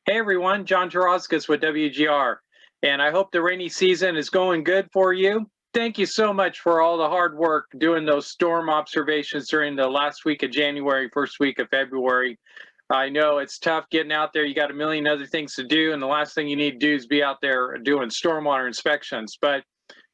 Hey everyone, John Teravskis with WGR, and I hope the rainy season is going good for you. Thank you so much for all the hard work doing those storm observations during the last week of January, first week of February. I know it's tough getting out there. You got a million other things to do, and the last thing you need to do is be out there doing stormwater inspections. But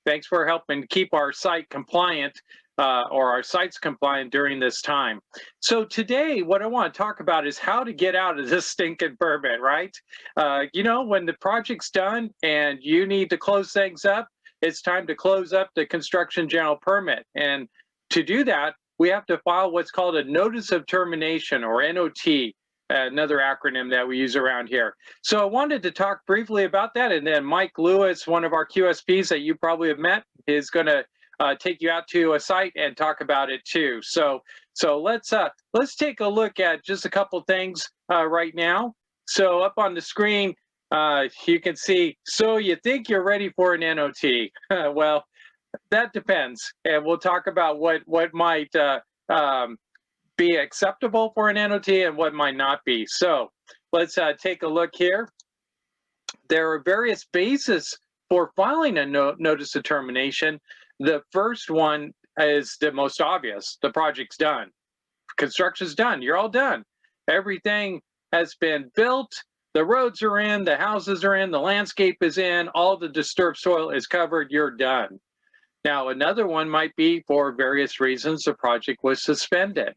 thanks for helping keep our site compliant or our sites compliant during this time. So today, what I want to talk about is how to get out of this stinking permit, right? When the project's done and you need to close things up, it's time to close up the construction general permit. And to do that, we have to file what's called a Notice of Termination, or NOT, another acronym that we use around here. So I wanted to talk briefly about that, and then Mike Lewis, one of our QSPs that you probably have met, is going to take you out to a site and talk about it too. So let's take a look at just a couple things right now. So up on the screen, you can see. So you think you're ready for an NOT? Well, that depends, and we'll talk about what might be acceptable for an NOT and what might not be. So let's take a look here. There are various bases for filing a notice of termination. The first one is the most obvious. The project's done. Construction's done. You're all done. Everything has been built. The roads are in, the houses are in, the landscape is in, all the disturbed soil is covered. You're done. Now, another one might be for various reasons the project was suspended.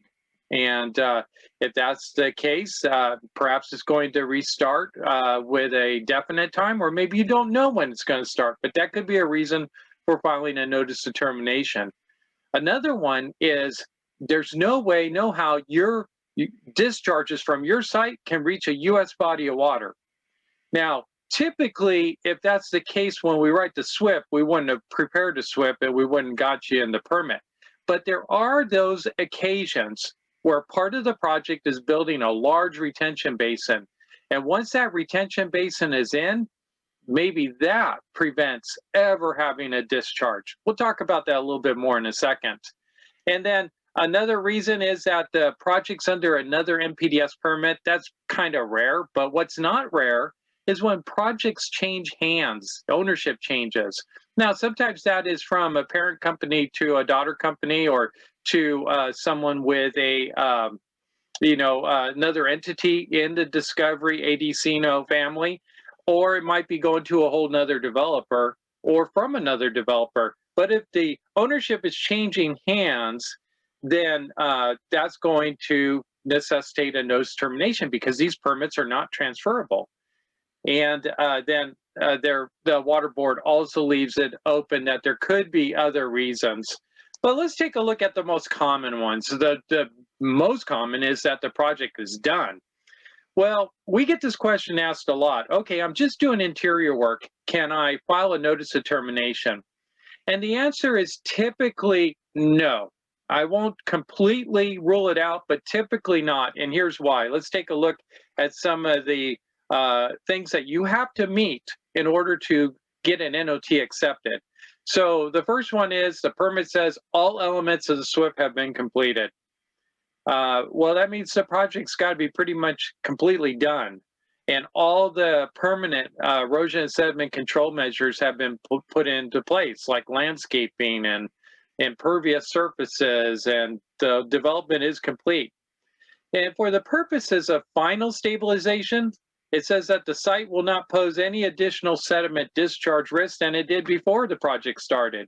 And if that's the case, perhaps it's going to restart with a definite time, or maybe you don't know when it's going to start, but that could be a reason for filing a notice of termination. Another one is there's no way, no how your discharges from your site can reach a U.S. body of water. Now, typically, if that's the case, when we write the SWIP, we wouldn't have prepared a SWIP and we wouldn't got you in the permit. But there are those occasions where part of the project is building a large retention basin. And once that retention basin is in, maybe that prevents ever having a discharge. We'll talk about that a little bit more in a second. And then another reason is that the project's under another NPDES permit. That's kind of rare, but what's not rare is when projects change hands, ownership changes. Now, sometimes that is from a parent company to a daughter company, or to someone with a, another entity in the Discovery ADCino family, or it might be going to a whole nother developer or from another developer. But if the ownership is changing hands, then that's going to necessitate a notice of termination, because these permits are not transferable. And then the water board also leaves it open that there could be other reasons. But let's take a look at the most common ones. The most common is that the project is done. Well, we get this question asked a lot. Okay, I'm just doing interior work. Can I file a notice of termination? And the answer is typically no. I won't completely rule it out, but typically not. And here's why. Let's take a look at some of the things that you have to meet in order to get an NOT accepted. So the first one is the permit says all elements of the SWIP have been completed. Well, that means the project's got to be pretty much completely done. And all the permanent erosion and sediment control measures have been put into place, like landscaping and impervious surfaces, and the development is complete. And for the purposes of final stabilization, it says that the site will not pose any additional sediment discharge risk than it did before the project started.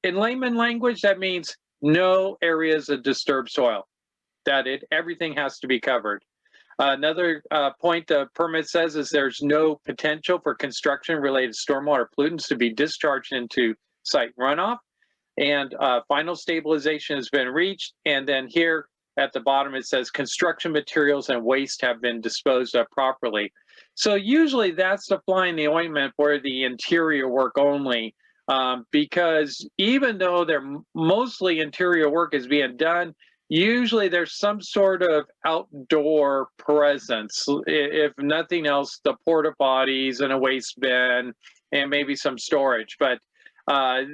In layman language, that means no areas of disturbed soil. Everything has to be covered. Another point the permit says is there's no potential for construction-related stormwater pollutants to be discharged into site runoff. And final stabilization has been reached. And then here at the bottom, it says construction materials and waste have been disposed of properly. So usually that's the fly in the ointment for the interior work only, because even though mostly interior work is being done, usually there's some sort of outdoor presence. If nothing else, the porta potties and a waste bin and maybe some storage. But I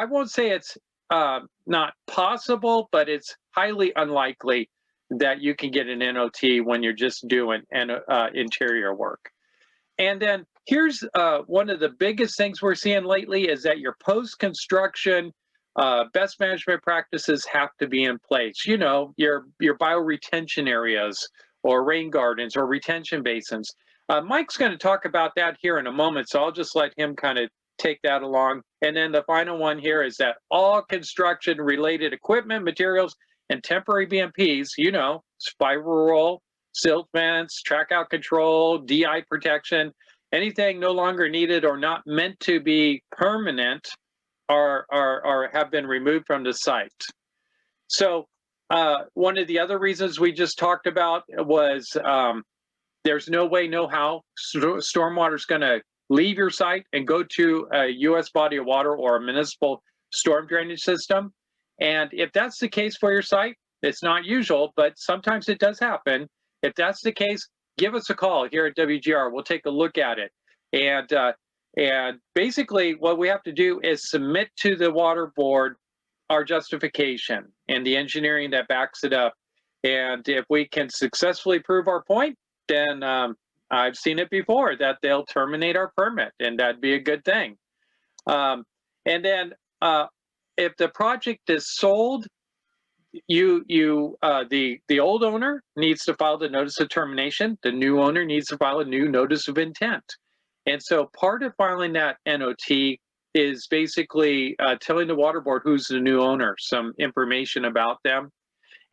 won't say it's not possible, but it's highly unlikely that you can get an NOT when you're just doing interior work. And then here's one of the biggest things we're seeing lately is that your post-construction best management practices have to be in place. You know, your bioretention areas or rain gardens or retention basins. Mike's going to talk about that here in a moment, so I'll just let him kind of take that along. And then the final one here is that all construction-related equipment, materials, and temporary BMPs, you know, spiral roll, silt fence, track out control, DI protection, anything no longer needed or not meant to be permanent are have been removed from the site. So one of the other reasons we just talked about was there's no way, no how stormwater is going to leave your site and go to a U.S. body of water or a municipal storm drainage system. And if that's the case for your site, it's not usual, but sometimes it does happen. If that's the case, give us a call here at WGR. We'll take a look at it. And basically what we have to do is submit to the water board our justification and the engineering that backs it up. And if we can successfully prove our point, then I've seen it before that they'll terminate our permit, and that'd be a good thing. And then if the project is sold, the old owner needs to file the notice of termination. The new owner needs to file a new notice of intent. And so part of filing that NOT is basically telling the water board who's the new owner, some information about them.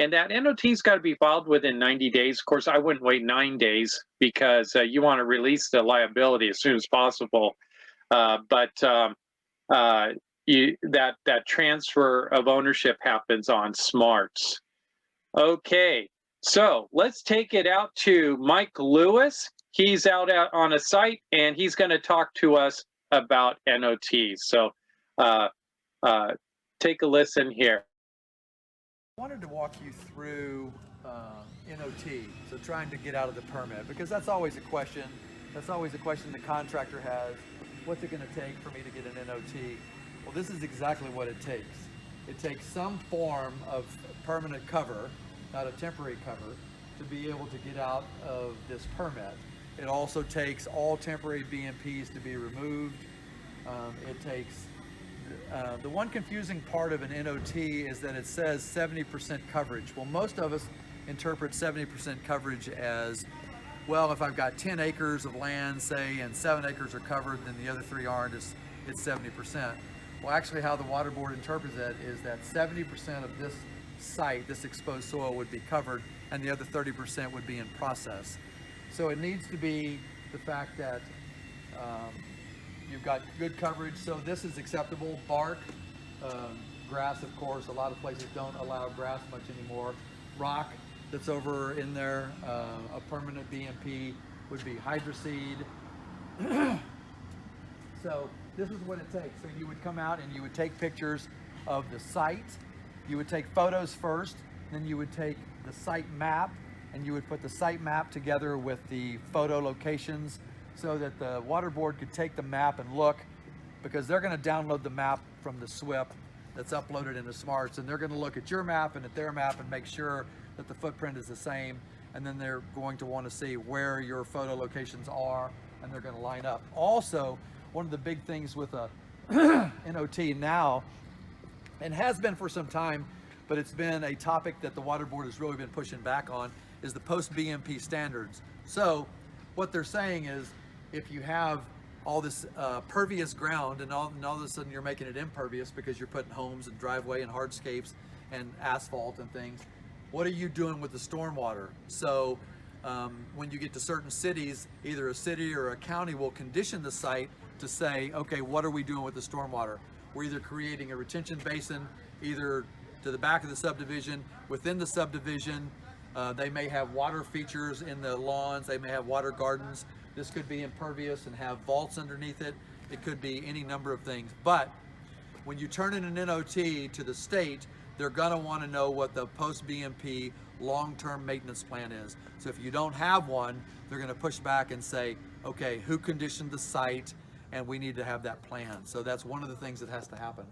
And that NOT's got to be filed within 90 days. Of course, I wouldn't wait 9 days because you want to release the liability as soon as possible. But that transfer of ownership happens on smarts. Okay, so let's take it out to Mike Lewis. He's out on a site and he's going to talk to us about NOTs. So take a listen here. I wanted to walk you through NOT, so trying to get out of the permit, because that's always a question. That's always a question the contractor has. What's it going to take for me to get an NOT? Well, this is exactly what it takes. It takes some form of permanent cover, not a temporary cover, to be able to get out of this permit. It also takes all temporary BMPs to be removed. It takes the one confusing part of an NOT is that it says 70% coverage. Well, most of us interpret 70% coverage as, well, if I've got 10 acres of land, say, and 7 acres are covered, then the other 3 aren't, it's 70%. Well, actually how the water board interprets it is that 70% of this site, this exposed soil, would be covered, and the other 30% would be in process. So it needs to be the fact that you've got good coverage. So this is acceptable. Bark, grass, of course. A lot of places don't allow grass much anymore. Rock that's over in there, a permanent BMP would be hydroseed. So this is what it takes. So you would come out and you would take pictures of the site. You would take photos first, then you would take the site map, and you would put the site map together with the photo locations so that the water board could take the map and look, because they're going to download the map from the SWIP that's uploaded into Smarts, and they're going to look at your map and at their map and make sure that the footprint is the same, and then they're going to want to see where your photo locations are, and they're going to line up. Also, one of the big things with a NOT now, and has been for some time, but it's been a topic that the water board has really been pushing back on, is the post-BMP standards. So what they're saying is, if you have all this pervious ground and all of a sudden you're making it impervious because you're putting homes and driveway and hardscapes and asphalt and things, what are you doing with the stormwater? So when you get to certain cities, either a city or a county will condition the site to say, okay, what are we doing with the stormwater? We're either creating a retention basin, either to the back of the subdivision, within the subdivision. They may have water features in the lawns, they may have water gardens. This could be impervious and have vaults underneath it. It could be any number of things. But when you turn in an NOT to the state, they're gonna wanna know what the post-BMP long-term maintenance plan is. So if you don't have one, they're gonna push back and say, okay, who conditioned the site? And we need to have that plan. So that's one of the things that has to happen.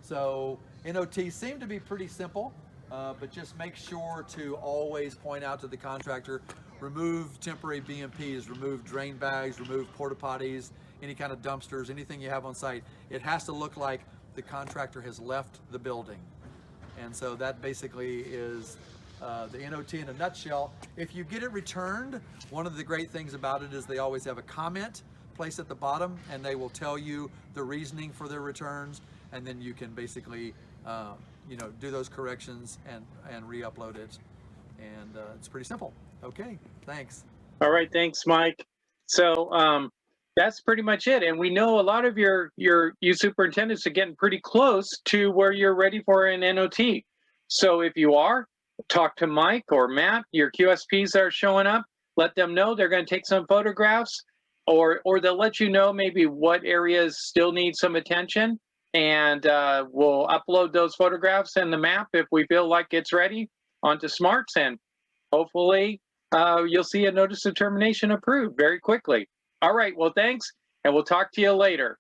So NOTs seem to be pretty simple. but just make sure to always point out to the contractor, remove temporary BMPs, remove drain bags, remove porta potties, any kind of dumpsters, anything you have on site. It has to look like the contractor has left the building. And so that basically is the NOT in a nutshell. If you get it returned, one of the great things about it is they always have a comment placed at the bottom, and they will tell you the reasoning for their returns, and then you can basically do those corrections and re-upload it. And it's pretty simple. Okay, thanks. All right, thanks, Mike. So that's pretty much it. And we know a lot of you superintendents are getting pretty close to where you're ready for an NOT. So if you are, talk to Mike or Matt, your QSPs that are showing up, let them know they're going to take some photographs, or they'll let you know maybe what areas still need some attention, and we'll upload those photographs and the map if we feel like it's ready onto Smarts, and hopefully you'll see a notice of termination approved very quickly. All right, well, thanks, and we'll talk to you later.